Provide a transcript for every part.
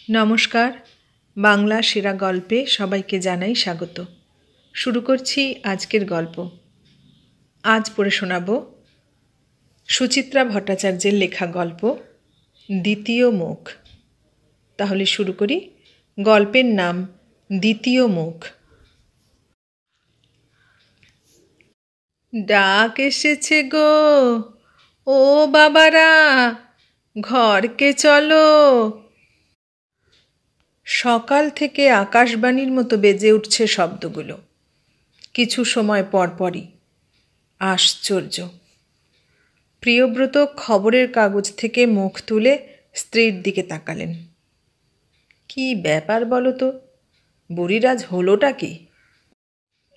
নমস্কার, বাংলা সেরা গল্পে সবাইকে জানাই স্বাগত। শুরু করছি আজকের গল্প। আজ পড়ে শোনাব সুচিত্রা ভট্টাচার্যের লেখা গল্প দ্বিতীয় মুখ। তাহলে শুরু করি। গল্পের নাম দ্বিতীয় মুখ। ডাক এসেছে গো, ও বাবারা, ঘরকে চলো। সকাল থেকে আকাশবাণীর মতো বেজে উঠছে শব্দগুলো, কিছু সময় পরপরই। আশ্চর্য! প্রিয়ব্রত খবরের কাগজ থেকে মুখ তুলে স্ত্রীর দিকে তাকালেন। কি ব্যাপার বলো তো, বুড়ির আজ হলোটা কি?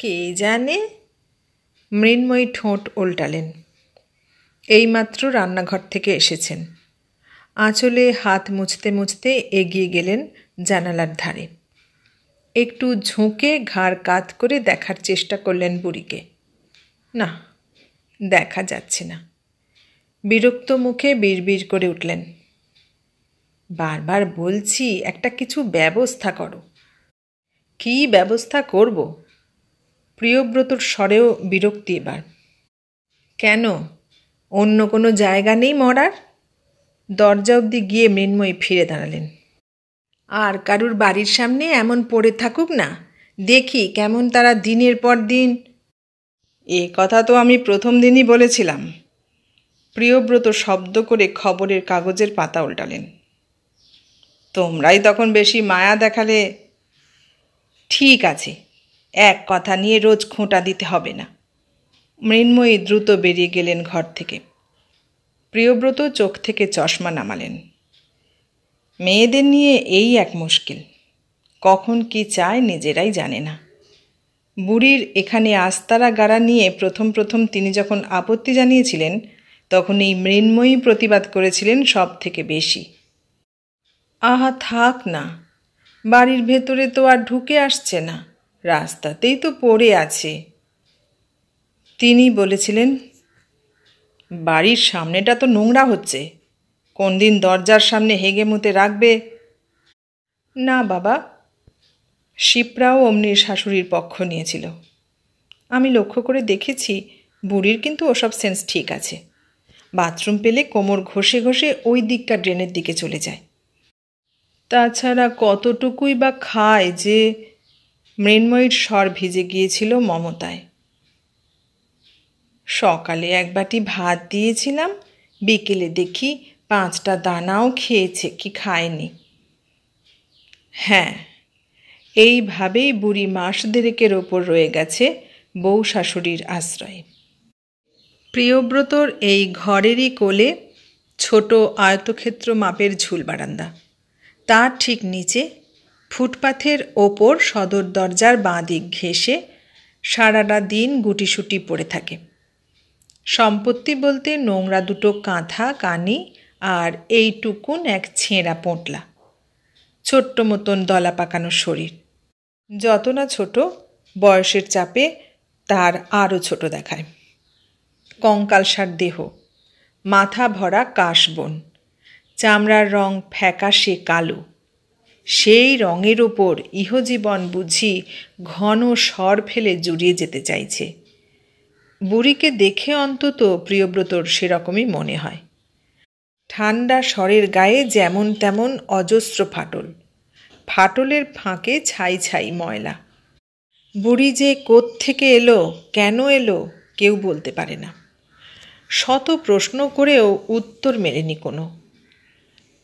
কে জানে। মৃন্ময়ী ঠোঁট উল্টালেন। এইমাত্র রান্নাঘর থেকে এসেছেন। আঁচলে হাত মুছতে মুছতে এগিয়ে গেলেন জানালার ধারে। একটু ঝুঁকে ঘাড় কাত করে দেখার চেষ্টা করলেন বুড়িকে। না, দেখা যাচ্ছে না। বিরক্ত মুখে বিড়বিড় করে উঠলেন, বারবার বলছি একটা কিছু ব্যবস্থা করো। কি ব্যবস্থা করব? প্রিয়ব্রতর স্বরেও বিরক্তি এবার। কেন, অন্য কোনো জায়গা নেই মরার? দরজা অবধি গিয়ে মৃন্ময়ী ফিরে দাঁড়ালেন। আর কারুর বাড়ির সামনে এমন পড়ে থাকুক না, দেখি কেমন তারা দিনের পর দিন। এ কথা তো আমি প্রথম দিনই বলেছিলাম। প্রিয়ব্রত শব্দ করে খবরের কাগজের পাতা উল্টালেন। তোমরাই তখন বেশি মায়া দেখালে। ঠিক আছে, এক কথা নিয়ে রোজ খোঁটা দিতে হবে না। মৃন্ময়ী দ্রুত বেরিয়ে গেলেন ঘর থেকে। প্রিয়ব্রত চোখ থেকে চশমা নামালেন। মেয়েদের নিয়ে এই এক মুশকিল, কখন কি চায় নিজেরাই জানে না। বুড়ির এখানে আস্তারা গাড়া নিয়ে প্রথম তিনি যখন আপত্তি জানিয়েছিলেন, তখন এই মৃন্ময়ী প্রতিবাদ করেছিলেন সব থেকে বেশি। আহা থাক না, বাড়ির ভেতরে তো আর ঢুকে আসছে না, রাস্তাতেই তো পড়ে আছে। তিনি বলেছিলেন, বাড়ির সামনেটা তো নোংরা হচ্ছে, কোন দিন দরজার সামনে হেগে মুতে রাখবে। না বাবা, শিপ্রাও অমনির শাশুড়ির পক্ষ নিয়েছিল। আমি লক্ষ্য করে দেখেছি, বুড়ির কিন্তু ওসব সেন্স ঠিক আছে। বাথরুম পেলে কোমর ঘষে ঘষে ওই দিককার ড্রেনের দিকে চলে যায়। তাছাড়া কতটুকুই বা খায় যে। মৃন্ময়ীর স্বর ভিজে গিয়েছিল মমতায়। সকালে এক বাটি ভাত দিয়েছিলাম, বিকেলে দেখি 5টা দানাও খেয়েছে, কি খায়নি। হ্যাঁ, এইভাবেই বুড়ি মাস দেড়েকের ওপর রয়ে গেছে বউ শাশুড়ির আশ্রয়ে। প্রিয়ব্রতর এই ঘরেরই কোলে ছোট আয়তক্ষেত্র মাপের ঝুল বারান্দা। তার ঠিক নিচে ফুটপাথের ওপর সদর দরজার বাঁ দিক ঘেঁষে সারাটা দিন গুটিসুটি পড়ে থাকে। সম্পত্তি বলতে নোংরা দুটো কাঁথা কানি আর এইটুকুন এক ছেঁড়া পোঁটলা। ছোট্ট মতন দলা পাকানো শরীর। যত না ছোট, বয়সের চাপে তার আরও ছোট দেখায়। কঙ্কালসার দেহ, মাথা ভরা কাশবন, চামড়ার রং ফ্যাকাশে কালো। সেই রঙের ওপর ইহজীবন বুঝি ঘন স্বর ফেলে জুড়িয়ে যেতে চাইছে। বুড়িকে দেখে অন্তত প্রিয়ব্রতর সেরকমই মনে হয়। ঠান্ডা স্বরের গায়ে যেমন তেমন অজস্র ফাটল, ফাটলের ফাঁকে ছাই ছাই ময়লা। বুড়ি যে কোত্থেকে এলো, কেন এলো, কেউ বলতে পারে না। শত প্রশ্ন করেও উত্তর মেলেনি কোনো।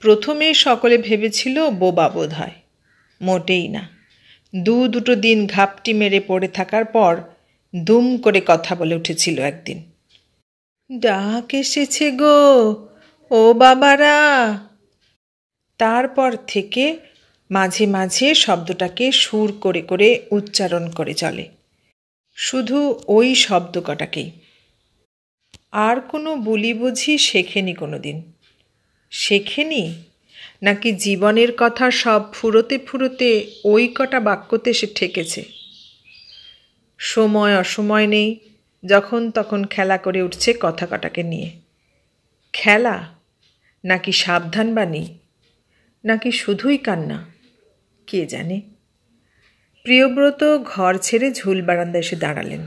প্রথমে সকলে ভেবেছিল বোবা বোধ হয়, মোটেই না। দুটো দিন ঘাপটি মেরে পড়ে থাকার পর দুম করে কথা বলে উঠেছিল একদিন, ডাক এসেছে গো, ও বাবারা। তারপর থেকে মাঝে মাঝে শব্দটাকে সুর করে করে উচ্চারণ করে চলে, শুধু ওই শব্দ কটাকেই। আর কোনো বুলি বুঝি শেখেনি কোনো দিন। শেখেনি নাকি জীবনের কথা সব ফুরোতে ফুরোতে ওই কটা বাক্যতে সে ঠেকেছে। সময় অসময় নেই, যখন তখন খেলা করে উঠছে কথা কটাকে নিয়ে। খেলা নাকি সাবধান বাণী? নাকি শুধুই কান্না, কে জানে। প্রিয়ব্রত ঘর ছেড়ে ঝুল বারান্দায় এসে দাঁড়ালেন।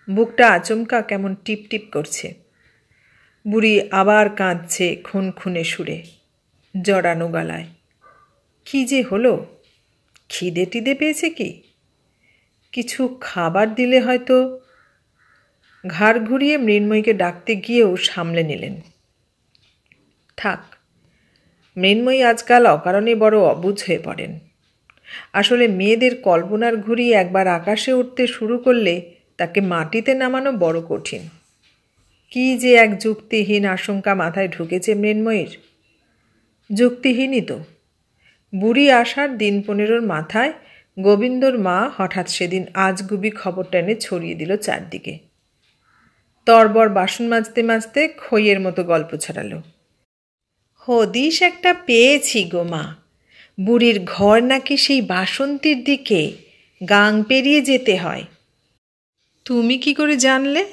বুকটা আচমকা কেমন টিপ টিপ করছে। বুড়ি আবার কাঁদছে খুনখুনে সুরে, জড়ানো গলায়। কি যে হলো? খিদে টিদে পেয়েছে কি? কিছু খাবার দিলে হয়তো। ঘাড় ঘুরিয়ে মৃন্ময়ীকে ডাকতে গিয়েও সামলে নিলেন। থাক, মৃন্ময়ী আজকাল অকারণে বড় অবুঝ হয়ে পড়েন। আসলে মেয়েদের কল্পনার ঘুড়ি একবার আকাশে উঠতে শুরু করলে তাকে মাটিতে নামানো বড় কঠিন। কি যে এক যুক্তিহীন আশঙ্কা মাথায় ঢুকেছে মৃন্ময়ীর। যুক্তিহীনই তো। বুড়ি আসার দিন 15 মাথায় গোবিন্দর মা হঠাৎ সেদিন আজগুবি খবরটা এনে ছড়িয়ে দিল চারদিকে। তরবর বাসন মাজতে মাজতে খইয়ের মতো গল্প ছড়ালো। হদিশ একটা পেয়েছি গো মা, বুড়ির ঘর নাকি সেই বাসন্তীর দিকে গাং পেরিয়ে যেতে হয়। তুমি কি করে জানলে?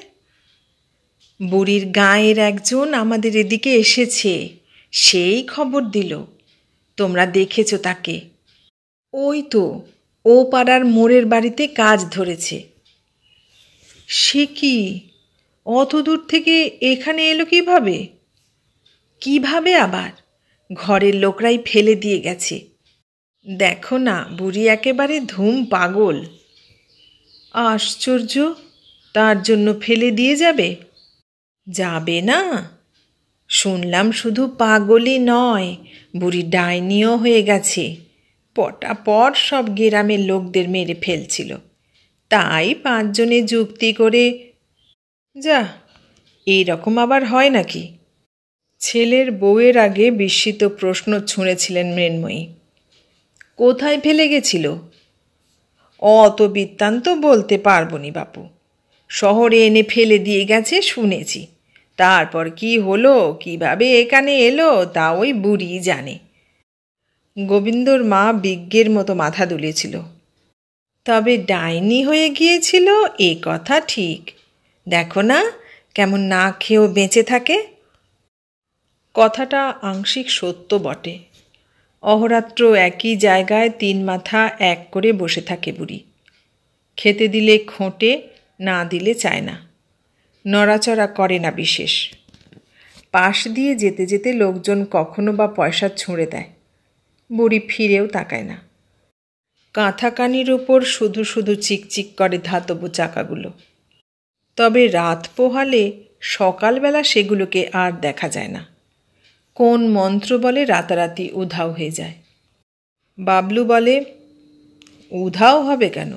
বুড়ির গাঁয়ের একজন আমাদের এদিকে এসেছে, সেই খবর দিল। তোমরা দেখেছ তাকে? ওই তো ও পাড়ার মোড়ের বাড়িতে কাজ ধরেছে। সে কি, অত দূর থেকে এখানে এলো কিভাবে? কিভাবে আবার? ঘরের লোকরাই ফেলে দিয়ে গেছে। দেখো না, বুড়ি একেবারে ধুম পাগল। আশ্চর্য, তার জন্য ফেলে দিয়ে যাবে? যাবে না? শুনলাম শুধু পাগলই নয়, বুড়ি ডাইনিও হয়ে গেছে। পটাপট সব গ্রামের লোকদের মেরে ফেলছিল। তাই 5 জনে যুক্তি করে। যা, এইরকম আবার হয় নাকি? ছেলের বউয়ের আগে বিস্মিত প্রশ্ন ছুঁড়েছিলেন মৃন্ময়ী। কোথায় ফেলে গেছিল? অত বৃত্তান্ত বলতে পারবো নি বাপু। শহরে এনে ফেলে দিয়ে গেছে শুনেছি। তারপর কি হলো, কিভাবে এখানে এলো, তা ওই বুড়ি জানে। গোবিন্দর মা বিজ্ঞের মতো মাথা দুলিয়েছিল। তবে ডাইনি হয়ে গিয়েছিল এ কথা ঠিক। দেখো না কেমন না খেয়েও বেঁচে থাকে। কথাটা আংশিক সত্য বটে। অহরাত্র একই জায়গায় 3 মাথা এক করে বসে থাকে বুড়ি। খেতে দিলে খোঁটে, না দিলে চায় না। নড়াচড়া করে না বিশেষ। পাশ দিয়ে যেতে যেতে লোকজন কখনো বা পয়সা ছুঁড়ে দেয়, বুড়ি ফিরেও তাকায় না। কাঁথাকানির ওপর শুধু শুধু চিকচিক করে ধাতব চাকাগুলো। তবে রাত পোহালে সকালবেলা সেগুলোকে আর দেখা যায় না। কোন মন্ত্র বলে রাতারাতি উধাও হয়ে যায়। বাবলু বলে, উধাও হবে কেন?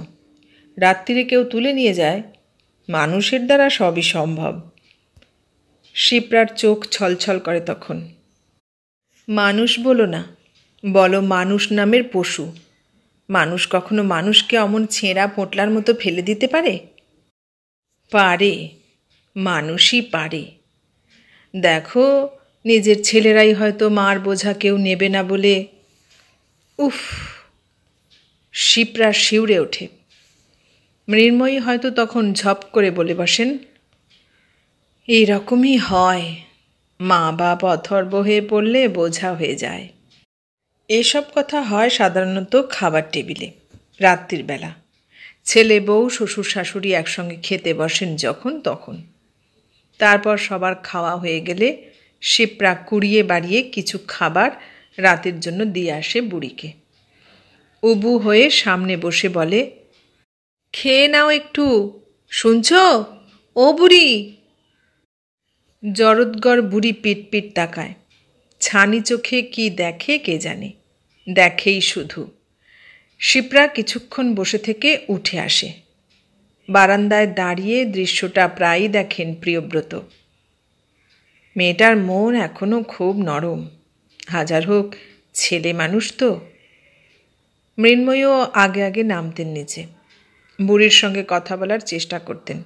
রাত্রিরে কেউ তুলে নিয়ে যায়। মানুষের দ্বারা সবই সম্ভব। শিপ্রার চোখ ছলছল করে তখন। মানুষ বলো না, বলো মানুষ নামের পশু। মানুষ কখনো মানুষকে অমন ছেঁড়া পোঁটলার মতো ফেলে দিতে পারে? পারে, মানুষই পারে। দেখো, নিজের ছেলেরাই হয়তো মার বোঝা কেউ নেবে না বলে। উফ! শিপ্রা শিউরে ওঠে। মৃন্ময়ী হয়তো তখন ঝপ করে বলে বসেন, এইরকমই হয়, মা বাপ অথর্ব হয়ে পড়লে বোঝা হয়ে যায়। এসব কথা হয় সাধারণত খাবার টেবিলে, রাত্রির বেলা। ছেলে বউ শ্বশুর শাশুড়ি একসঙ্গে খেতে বসেন যখন তখন। তারপর সবার খাওয়া হয়ে গেলে শিপ্রা কুড়িয়ে বাড়িয়ে কিছু খাবার রাতের জন্য দিয়ে আসে বুড়িকে। উবু হয়ে সামনে বসে বলে, খেয়ে নাও একটু, শুনছ ও বুড়ি? জরদগর বুড়ি পিট তাকায়। ছানি চোখে কি দেখে কে জানে, দেখেই শুধু। শিপ্রা কিছুক্ষণ বসে থেকে উঠে আসে। বারান্দায় দাঁড়িয়ে দৃশ্যটা প্রায়ই দেখেন প্রিয়ব্রত। মেয়েটার মন এখনো খুব নরম, হাজার হোক ছেলে মানুষ তো। মৃন্ময়ীও আগে আগে নামতেন নিচে, বুড়ির সঙ্গে কথা বলার চেষ্টা করতেন।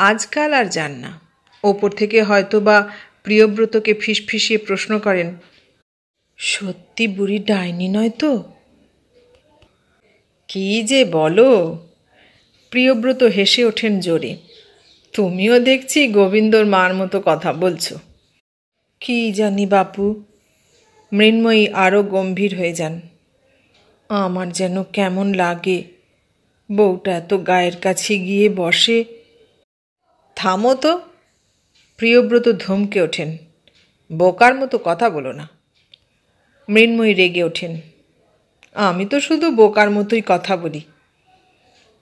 আজকাল আর যান না। ওপর থেকে হয়তো বা প্রিয়ব্রতকে ফিসফিসিয়ে প্রশ্ন করেন, সত্যি বুড়ি ডাইনি নয় তো? কি যে বলো! প্রিয়ব্রত হেসে ওঠেন জোরে। তুমিও দেখছি গোবিন্দর মার মতো কথা বলছো। কি জানি বাপু, মৃন্ময়ী আরও গম্ভীর হয়ে যান। আমার যেন কেমন লাগে, বউটা এত গায়ের কাছে গিয়ে বসে। থামো তো, প্রিয়ব্রত ধমকে ওঠেন। বোকার মতো কথা বলো না। মৃন্ময়ী রেগে ওঠেন। আমি তো শুধু বোকার মতোই কথা বলি।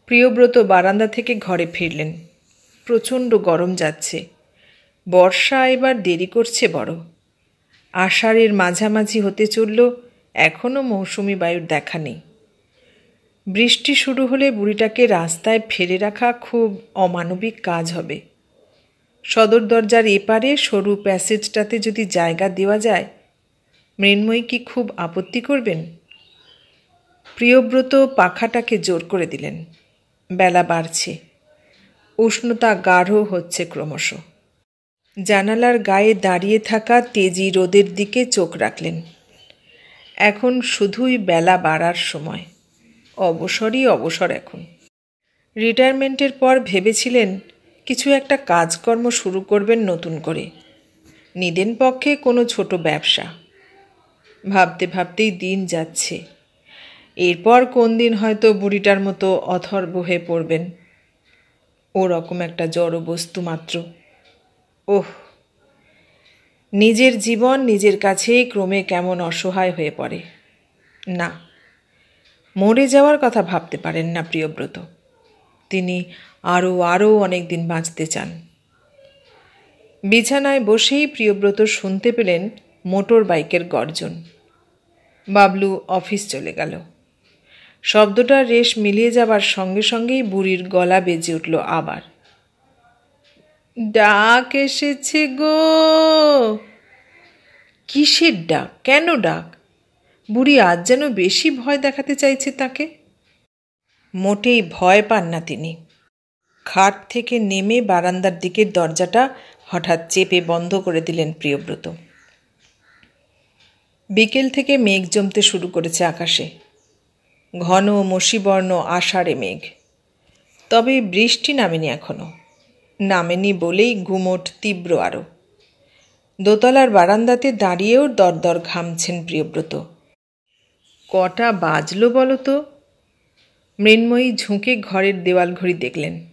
প্রিয়ব্রত বারান্দা থেকে ঘরে ফিরলেন। প্রচণ্ড গরম যাচ্ছে। বর্ষা এবার দেরি করছে বড়। আষাঢ়ের মাঝামাঝি হতে চলল, এখনও মৌসুমি বায়ুর দেখা নেই। বৃষ্টি শুরু হলে বুড়িটাকে রাস্তায় ফেলে রাখা খুব অমানবিক কাজ হবে। সদর দরজার এপারে সরু প্যাসেজটাতে যদি জায়গা দেওয়া যায়, মৃন্ময়ী কি খুব আপত্তি করবেন? প্রিয়ব্রত পাখাটাকে জোর করে দিলেন। বেলা বাড়ছে, উষ্ণতা গাঢ় হচ্ছে ক্রমশ। জানালার গায়ে দাঁড়িয়ে থাকা তেজি রোদের দিকে চোখ রাখলেন। এখন শুধুই বেলা বাড়ার সময়, অবসরই অবসর। এখন রিটায়ারমেন্টের পর ভেবেছিলেন কিছু একটা কাজকর্ম শুরু করবেন নতুন করে, নিদেন পক্ষে কোনো ছোট ব্যবসা। ভাবতে ভাবতেই দিন যাচ্ছে। এরপর কোন দিন হয়তো বুড়িটার মতো অথর্ব হয়ে পড়বেন। ওরকম একটা জড় বস্তু মাত্র। ওহ, নিজের জীবন নিজের কাছেই ক্রমে কেমন অসহায় হয়ে পড়ে। না, মরে যাওয়ার কথা ভাবতে পারেন না প্রিয়ব্রত। তিনি আরও অনেক দিন বাঁচতে চান। বিছানায় বসেই প্রিয়ব্রত শুনতে পেলেন মোটর বাইকের গর্জন। বাবলু অফিস চলে গেল। শব্দটার রেশ মিলিয়ে যাবার সঙ্গে সঙ্গেই বুড়ির গলা বেজে উঠল আবার। ডাক এসেছে গো। কিসের ডাক? কেন ডাক? বুড়ি আজ যেন বেশি ভয় দেখাতে চাইছে তাকে। মোটেই ভয় পান না তিনি। খাট থেকে নেমে বারান্দার দিকের দরজাটা হঠাৎ চেপে বন্ধ করে দিলেন প্রিয়ব্রত। বিকেল থেকে মেঘ জমতে শুরু করেছে আকাশে। ঘন মসীবর্ণ আষাঢ়ে মেঘ। তবে বৃষ্টি নামেনি এখনো। নামেনি বলেই গুমোট তীব্র আরও। দোতলার বারান্দাতে দাঁড়িয়েও দরদর ঘামছেন প্রিয়ব্রত। কটা বাজলো বলো তো? মৃন্ময়ী ঝুঁকে ঘরের দেওয়াল ঘড়ি দেখলেন।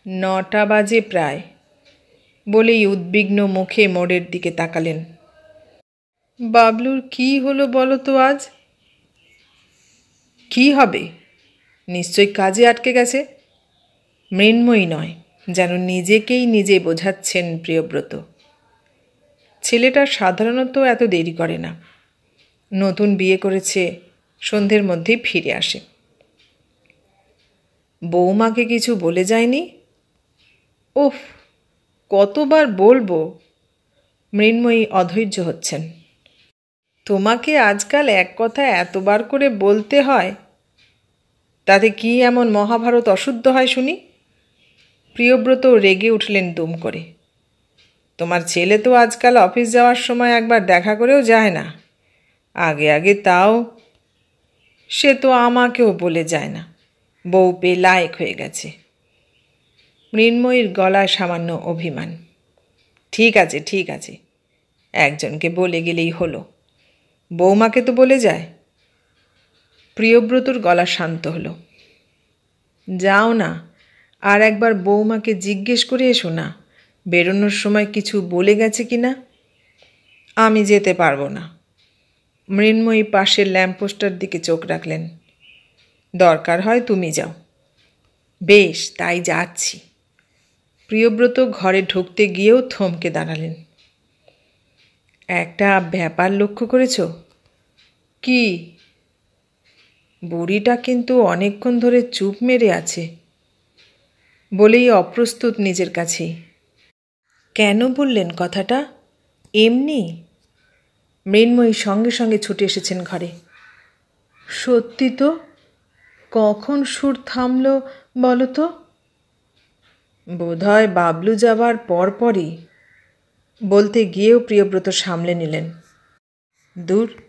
9টা বাজে প্রায়, বলেই উদ্বিগ্ন মুখে মোড়ের দিকে তাকালেন। বাবলুর কি হলো বলো তো আজ? কি হবে? নিশ্চয়ই কাজে আটকে গেছে। মৃন্ময়ী নয়, যেন নিজেকেই নিজে বোঝাচ্ছেন প্রিয়ব্রত। ছেলেটা সাধারণত এত দেরি করে না। নতুন বিয়ে করেছে, সন্ধ্যের মধ্যেই ফিরে আসে। বৌমাকে কিছু বলে যায়নি? ওফ, কতবার বলবো। মৃন্ময়ী অধৈর্য হচ্ছেন। তোমাকে আজকাল এক কথা এতবার করে বলতে হয়? তাতে কি এমন মহাভারত অশুদ্ধ হয় শুনি? প্রিয়ব্রত রেগে উঠলেন দুম করে। তোমার ছেলে তো আজকাল অফিস যাওয়ার সময় একবার দেখা করেও যায় না। আগে আগে তাও। সে তো আমাকেও বলে যায় না, বউ পেয়ে লায়েক হয়ে গেছে। মৃন্ময়ীর গলায় সামান্য অভিমান। ঠিক আছে, ঠিক আছে, একজনকে বলে গেলেই হলো। বৌমাকে তো বলে যায়। প্রিয়ব্রতর গলা শান্ত হলো। যাও না, আর একবার বৌমাকে জিজ্ঞেস করে এসো না বেরোনোর সময় কিছু বলে গেছে কি না। আমি যেতে পারবো না। মৃন্ময়ী পাশের ল্যাম্পপোস্টার দিকে চোখ রাখলেন। দরকার হয় তুমি যাও। বেশ, তাই যাচ্ছি। প্রিয়ব্রত ঘরে ঢুকতে গিয়েও থমকে দাঁড়ালেন। একটা ব্যাপার লক্ষ্য করেছ? কি? বুড়িটা কিন্তু অনেকক্ষণ ধরে চুপ মেরে আছে। বলেই অপ্রস্তুত নিজের কাছেই। কেন বললেন কথাটা? এমনি? মৃন্ময়ী সঙ্গে সঙ্গে ছুটে এসেছেন ঘরে। সত্যি তো? কখন সুর থামল বলো তো? বোধহয় বাবলু যাবার পরপরই। বলতে গিয়েও প্রিয়ব্রত সামলে নিলেন। দূর,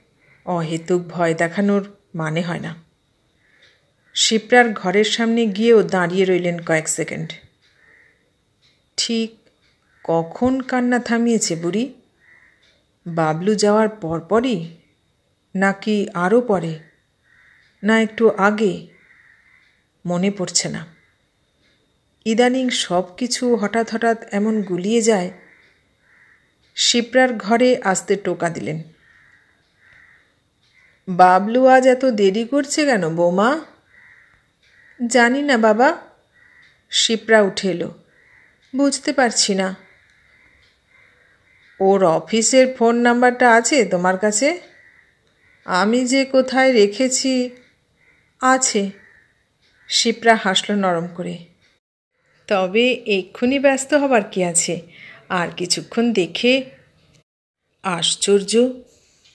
অহেতুক ভয় দেখানোর মানে হয় না। শিপ্রার ঘরের সামনে গিয়েও দাঁড়িয়ে রইলেন কয়েক সেকেন্ড। ঠিক কখন কান্না থামিয়েছে বুড়ি? বাবলু যাওয়ার পরপরই, নাকি আরও পরে, না একটু আগে? মনে পড়ছে না। ইদানিং সব কিছু হঠাৎ হঠাৎ এমন গুলিয়ে যায়। শিপ্রার ঘরে আসতে টোকা দিলেন। বাবলু আজ এত দেরি করছে কেন বৌমা? জানি না বাবা। শিপ্রা উঠে এলো। বুঝতে পারছি না। ওর অফিসের ফোন নাম্বারটা আছে তোমার কাছে? আমি যে কোথায় রেখেছি। আছে। শিপ্রা হাসল নরম করে। তবে এক্ষুনি ব্যস্ত হবার কি আছে, আর কিছুক্ষণ দেখে। আশ্চর্য,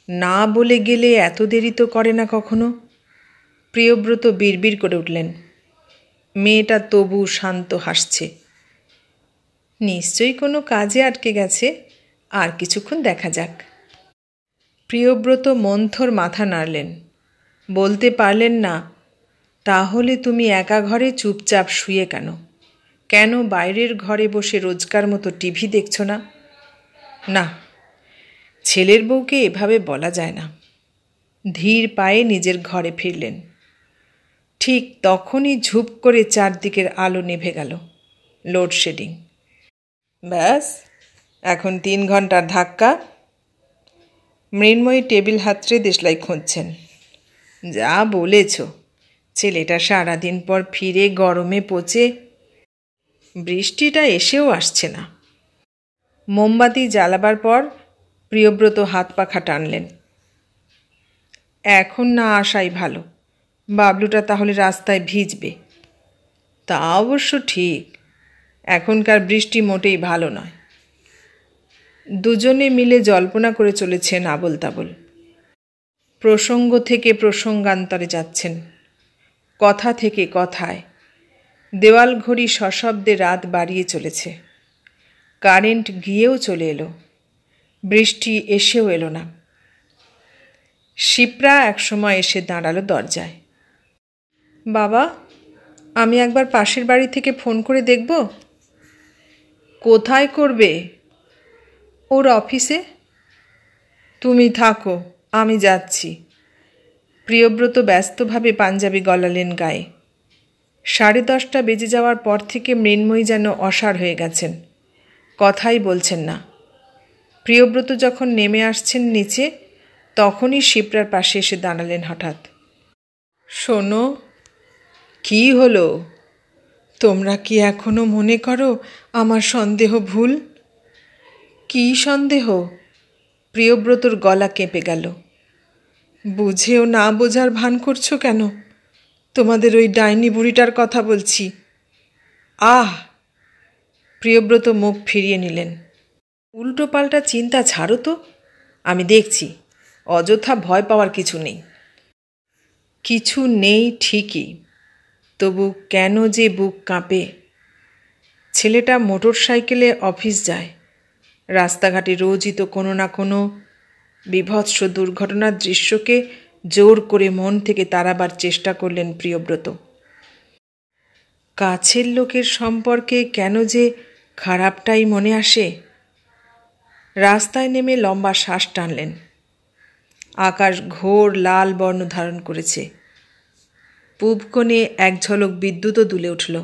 না বলে গেলে এত দেরি তো করে না কখনো। প্রিয়ব্রত বিড়বিড় করে উঠলেন। মেয়েটা তবু শান্ত হাসছে। নিশ্চয়ই কোনো কাজে আটকে গেছে, আর কিছুক্ষণ দেখা যাক। প্রিয়ব্রত মন্থর মাথা নাড়লেন। বলতে পারলেন না, তাহলে তুমি একা ঘরে চুপচাপ শুয়ে কেন? কেন বাইরের ঘরে বসে রোজকার মতো টিভি দেখছো না? না, ছেলের বউকে এভাবে বলা যায় না। ধীর পায়ে নিজের ঘরে ফিরলেন। ঠিক তখনই ঝুপ করে চারদিকের আলো নিভে গেল। লোডশেডিং। ব্যাস, এখন 3 ঘন্টার ধাক্কা। মৃন্ময়ী টেবিল হাতড়ে দেশলাই খুঁজছেন। যা বলেছ, ছেলেটা সারাদিন পর ফিরে গরমে পচে। বৃষ্টিটা এসেও আসছে না। মোমবাতি জ্বালাবার পর প্রিয়ব্রত হাত পাখা টানলেন। এখন না আসাই ভালো, বাবলুটা তাহলে রাস্তায় ভিজবে। তা অবশ্য ঠিক, এখনকার বৃষ্টি মোটেই ভালো নয়। দুজনে মিলে জল্পনা করে চলেছেন আবোল তাবোল। প্রসঙ্গ থেকে প্রসঙ্গান্তরে যাচ্ছেন, কথা থেকে কথায়। দেওয়াল ঘড়ি সশব্দে রাত বাড়িয়ে চলেছে। কারেন্ট গিয়েও চলে এলো, বৃষ্টি এসেও এলো না। শিপ্রা একসময় এসে দাঁড়ালো দরজায়। বাবা, আমি একবার পাশের বাড়ি থেকে ফোন করে দেখব। কোথায় করবে? ওর অফিসে। তুমি থাকো, আমি যাচ্ছি। প্রিয়ব্রত ব্যস্তভাবে পাঞ্জাবি গলালেন গায়ে। 10:30 বেজে যাওয়ার পর থেকে মৃন্ময়ী যেন অসাড় হয়ে গেছেন, কথাই বলছেন না। প্রিয়ব্রত যখন নেমে আসছেন নিচে, তখনই শিপ্রার পাশে এসে দাঁড়ালেন হঠাৎ। শোনো। কি হলো? তোমরা কি এখনো মনে করো আমার সন্দেহ ভুল? কি সন্দেহ? প্রিয়ব্রতর গলা কেঁপে গেল। বুঝেও না বোঝার ভান করছো কেন? তোমাদের ওই ডাইনি বুড়িটার কথা বলছি। আহ! প্রিয়ব্রত মুখ ফিরিয়ে নিলেন। উল্টো পাল্টা চিন্তা ছাড়ো তো, আমি দেখছি। অযথা ভয় পাওয়ার কিছু নেই। কিছু নেই ঠিকই, তবু কেন যে বুক কাঁপে। ছেলেটা মোটর সাইকেলে অফিস যায়। রাস্তাঘাটে রোজই তো কোনো না কোনো বিভৎস দুর্ঘটনার দৃশ্যকে জোর করে মন থেকে তাড়াবার চেষ্টা করলেন প্রিয়ব্রত। কাছের লোকের সম্পর্কে কেন যে খারাপটাই মনে আসে। রাস্তায় নেমে লম্বা শ্বাস টানলেন। আকাশ ঘোর লাল বর্ণ ধারণ করেছে। পূব কোণে এক ঝলক বিদ্যুৎও দুলে উঠল।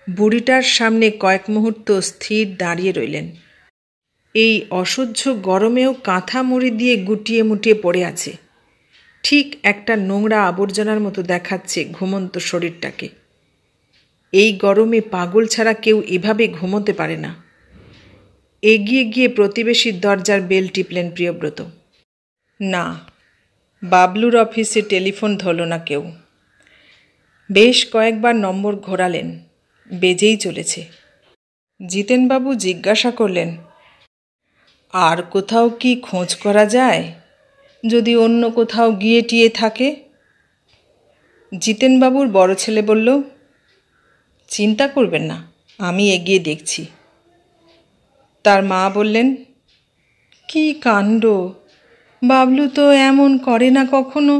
বুড়িটার সামনে কয়েক মুহূর্ত স্থির দাঁড়িয়ে রইলেন। এই অসহ্য গরমেও কাঁথা মুড়ি দিয়ে গুটিয়ে মুটিয়ে পড়ে আছে। ঠিক একটা নোংরা আবর্জনার মতো দেখাচ্ছে ঘুমন্ত শরীরটাকে। এই গরমে পাগল ছাড়া কেউ এভাবে ঘুমোতে পারে না। এগিয়ে গিয়ে প্রতিবেশীর দরজার বেল টিপলেন প্রিয়ব্রত। না, বাবলুর অফিসে টেলিফোন ধরল না কেউ। বেশ কয়েকবার নম্বর ঘোরালেন, বেজেই চলেছে। জিতেনবাবু জিজ্ঞাসা করলেন, আর কোথাও কি খোঁজ করা যায়, যদি অন্য কোথাও গিয়ে টিয়ে থাকে? জিতেনবাবুর বড় ছেলে বলল, চিন্তা করবেন না, আমি এগিয়ে দেখছি। তার মা বললেন, কি কাণ্ড, বাবলু তো এমন করে না কখনো।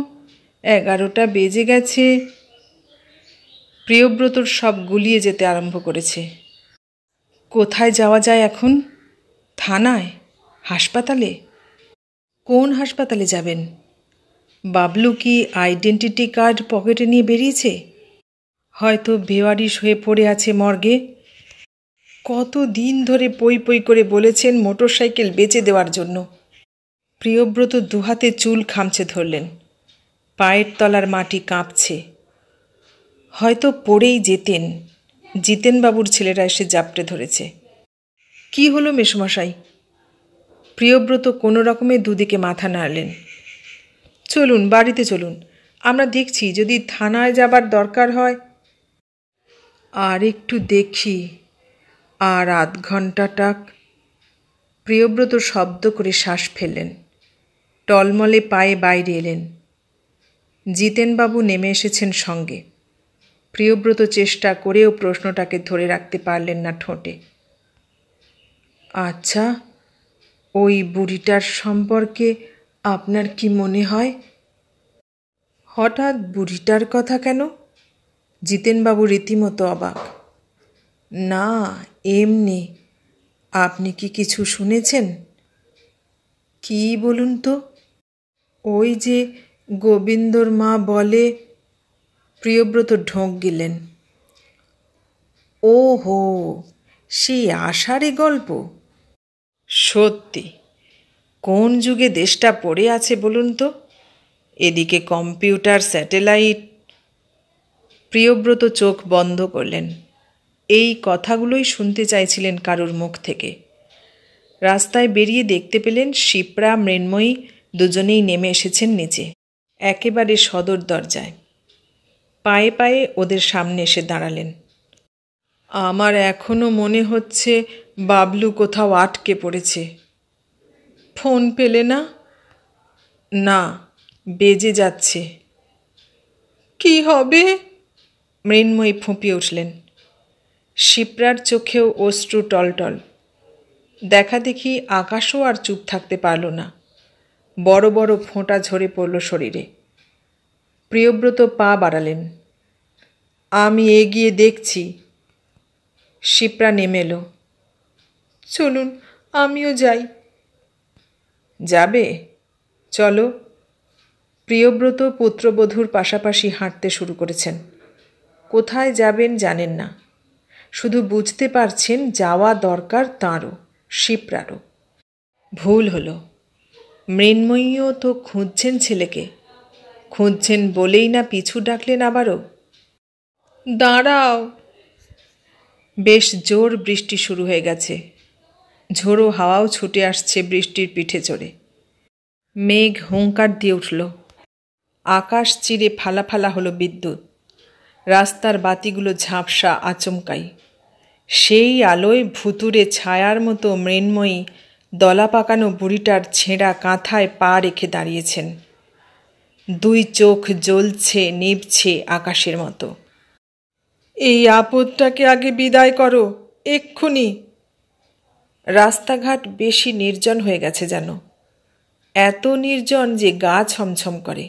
11টা বেজে গেছে। প্রিয়ব্রতর সব গুলিয়ে যেতে আরম্ভ করেছে। কোথায় যাওয়া যায় এখন? থানায়? হাসপাতালে? কোন হাসপাতালে যাবেন? বাবলু কি আইডেন্টিটি কার্ড পকেটে নিয়ে বেরিয়েছে? হয়তো বেওয়ারিশ হয়ে পড়ে আছে মর্গে। কত দিন ধরে পই পই করে বলেছেন মোটরসাইকেল বেচে দেওয়ার জন্য। প্রিয়ব্রত দুহাতে চুল খামচে ধরলেন। পায়ের তলার মাটি কাঁপছে। হয়তো পড়েই যেতেন। জিতেনবাবুর ছেলেরা এসে জাপটে ধরেছে। কি হলো মেসোমশাই? প্রিয়ব্রত কোনো রকমে দুদিকে মাথা নাড়লেন। চলুন, বাড়িতে চলুন, আমরা দেখছি, যদি থানায় যাবার দরকার হয়। আর একটু দেখি, আর আধ ঘণ্টাটাক। প্রিয়ব্রত শব্দ করে শ্বাস ফেললেন। টলমলে পায়ে বাইরে এলেন। জিতেনবাবু নেমে এসেছেন সঙ্গে। প্রিয়ব্রত চেষ্টা করেও প্রশ্নটাকে ধরে রাখতে পারলেন না ঠোঁটে। আচ্ছা, ওই বুড়িটার সম্পর্কে আপনার কি মনে হয়? হঠাৎ বুড়িটার কথা কেন? জিতেনবাবু রীতিমতো অবাক। না, এমনি। আপনি কি কিছু শুনেছেন? কি বলুন তো? ওই যে গোবিন্দর মা বলে। প্রিয়ব্রত ঢোক গিলেন। ও হো, সেই আষাঢ়ে গল্প? সত্যি, কোন যুগে দেশটা পড়ে আছে বলুন তো? এদিকে কম্পিউটার, স্যাটেলাইট। প্রিয়ব্রত চোখ বন্ধ করলেন। এই কথাগুলোই শুনতে চাইছিলেন কারুর মুখ থেকে। রাস্তায় বেরিয়ে দেখতে পেলেন শিপ্রা, মৃন্ময়ী দুজনেই নেমে এসেছেন নিচে, একেবারে সদর দরজায়। পায়ে পায়ে ওদের সামনে এসে দাঁড়ালেন। আমার এখনো মনে হচ্ছে বাবলু কোথাও আটকে পড়েছে। ফোন পেলে না? না, বেজে যাচ্ছে। কি হবে? মৃন্ময়ী ফুঁপিয়ে উঠলেন। শিপ্রার চোখেও অশ্রু টলটল। দেখা দেখি আকাশও আর চুপ থাকতে পারল না। বড় বড় ফোঁটা ঝরে পড়ল শরীরে। প্রিয়ব্রত পা বাড়ালেন। আমি এগিয়ে দেখছি। শিপ্রা নেমে এলো। চলুন, আমিও যাই। যাবে? চলো। প্রিয়ব্রত পুত্রবধূর পাশাপাশি হাঁটতে শুরু করেছেন। কোথায় যাবেন জানেন না, শুধু বুঝতে পারছেন যাওয়া দরকার তাঁরও, শিপ্রারও। ভুল হলো। মৃন্ময়ীও তো খুঁজছেন ছেলেকে। খুঁজছেন বলেই না পিছু ডাকলেন আবারও। দাঁড়াও। বেশ জোর বৃষ্টি শুরু হয়ে গেছে। ঝোড়ো হাওয়াও ছুটে আসছে বৃষ্টির পিঠে চড়ে। মেঘ হুঙ্কার দিয়ে উঠল। আকাশ চিরে ফালা ফালা হলো বিদ্যুৎ। রাস্তার বাতিগুলো ঝাপসা, আচমকাই। সেই আলোয় ভুতুরে ছায়ার মতো মৃন্ময়ী দলা পাকানো বুড়িটার ছেঁড়া কাঁথায় পা রেখে দাঁড়িয়েছেন। দুই চোখ জ্বলছে, নিভছে আকাশের মতো। এই আপদটাকে আগে বিদায় করো, এক্ষুনি। রাস্তাঘাট বেশি নির্জন হয়ে গেছে যেন। এত নির্জন যে গা ছমছম করে।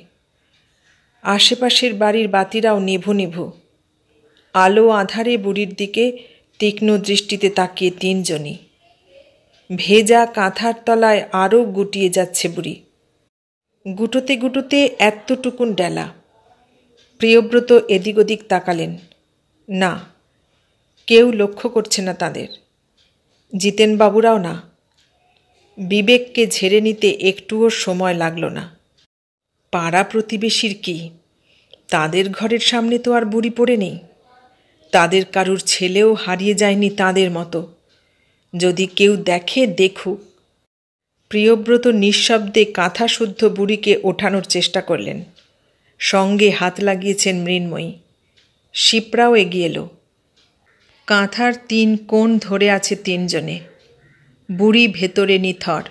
আশেপাশের বাড়ির বাতিরাও নিভু নিভু। আলো আঁধারে বুড়ির দিকে তীক্ষ্ণ দৃষ্টিতে তাকিয়ে তিনজনই। ভেজা কাঁথার তলায় আরও গুটিয়ে যাচ্ছে বুড়ি। গুটোতে গুটোতে এতটুকুন ডেলা। প্রিয়ব্রত এদিক ওদিক তাকালেন। না, কেউ লক্ষ্য করছে না তাদের। জিতেনবাবুরাও না। বিবেককে ঝেড়ে নিতে একটুও সময় লাগল না। পাড়া প্রতিবেশীর কি, তাদের ঘরের সামনে তো আর বুড়ি পড়ে নেই। তাদের কারুর ছেলেও হারিয়ে যায়নি তাদের মতো। যদি কেউ দেখে, দেখুক। প্রিয়ব্রত নিঃশব্দে কাঁথাশুদ্ধ বুড়িকে ওঠানোর চেষ্টা করলেন। সঙ্গে হাত লাগিয়েছেন মৃন্ময়ী। শিপ্রাও এগিয়ে এলো। কাঁথার 3 কোণ ধরে আছে 3 জনে। বুড়ি ভেতরে নিথর।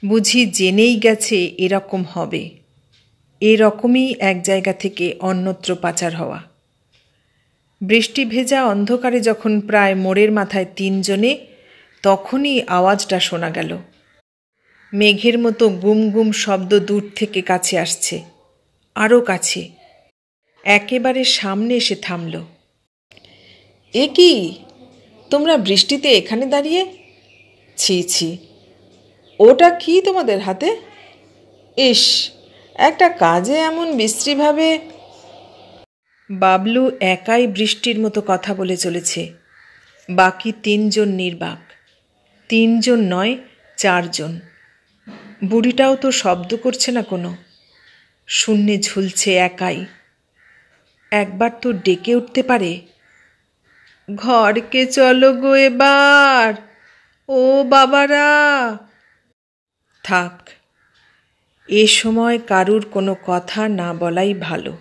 বুঝি জেনেই গেছে এরকম হবে। এরকমই এক জায়গা থেকে অন্যত্র পাচার হওয়া। বৃষ্টি ভেজা অন্ধকারে যখন প্রায় মোড়ের মাথায় 3 জনে, তখনই আওয়াজটা শোনা গেল। মেঘের মতো গুম গুম শব্দ দূর থেকে কাছে আসছে, আরও কাছে। একেবারে সামনে এসে থামল। এ কি, তোমরা বৃষ্টিতে এখানে দাঁড়িয়ে? ছি ছি। ওটা কি তোমাদের হাতে? ইস, একটা কাজে এমন বিশ্রীভাবে। বাবলু একাই বৃষ্টির মতো কথা বলে চলেছে। বাকি 3 জন নির্বাক। 3 জন নয়, 4 জন। বুড়িটাও তো শব্দ করছে না কোনো, শূন্যে ঝুলছে একাই। একবার তো ডেকে উঠতে পারে, ঘরকে চলো গো এবার, ও বাবারা। থাক, এ সময় কারুর কোনো কথা না বলাই ভালো।